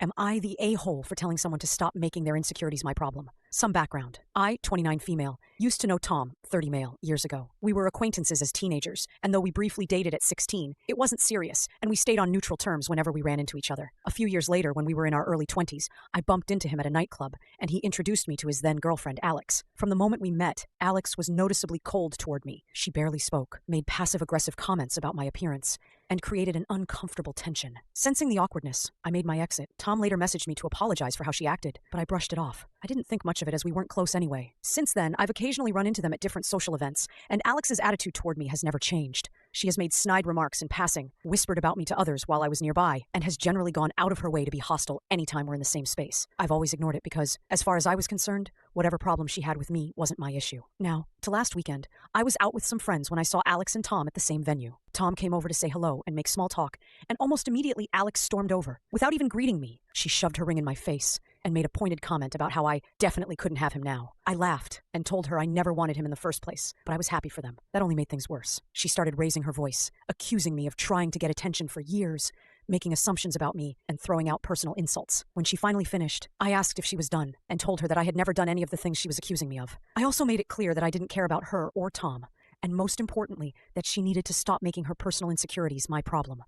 Am I the a-hole for telling someone to stop making their insecurities my problem? Some background. I, 29 female, used to know Tom, 30 male, years ago. We were acquaintances as teenagers, and though we briefly dated at 16, it wasn't serious, and we stayed on neutral terms whenever we ran into each other. A few years later, when we were in our early 20s, I bumped into him at a nightclub, and he introduced me to his then-girlfriend, Alex. From the moment we met, Alex was noticeably cold toward me. She barely spoke, made passive-aggressive comments about my appearance, and created an uncomfortable tension. Sensing the awkwardness, I made my exit. Tom later messaged me to apologize for how she acted, but I brushed it off. I didn't think much of it as we weren't close anyway. Since then, I've occasionally run into them at different social events, and Alex's attitude toward me has never changed. She has made snide remarks in passing, whispered about me to others while I was nearby, and has generally gone out of her way to be hostile anytime we're in the same space. I've always ignored it because, as far as I was concerned, whatever problem she had with me wasn't my issue. Now, to last weekend, I was out with some friends when I saw Alex and Tom at the same venue. Tom came over to say hello and make small talk, and almost immediately Alex stormed over. Without even greeting me, she shoved her ring in my face and made a pointed comment about how I definitely couldn't have him now. I laughed and told her I never wanted him in the first place, but I was happy for them. That only made things worse. She started raising her voice, accusing me of trying to get attention for years, making assumptions about me, and throwing out personal insults. When she finally finished, I asked if she was done and told her that I had never done any of the things she was accusing me of. I also made it clear that I didn't care about her or Tom, and most importantly, that she needed to stop making her personal insecurities my problem.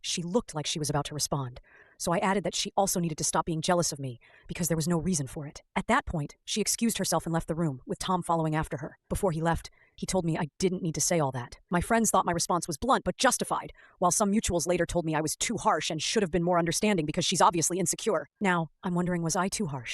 She looked like she was about to respond, so I added that she also needed to stop being jealous of me because there was no reason for it. At that point, she excused herself and left the room, with Tom following after her. Before he left, he told me I didn't need to say all that. My friends thought my response was blunt but justified, while some mutuals later told me I was too harsh and should have been more understanding because she's obviously insecure. Now, I'm wondering, was I too harsh?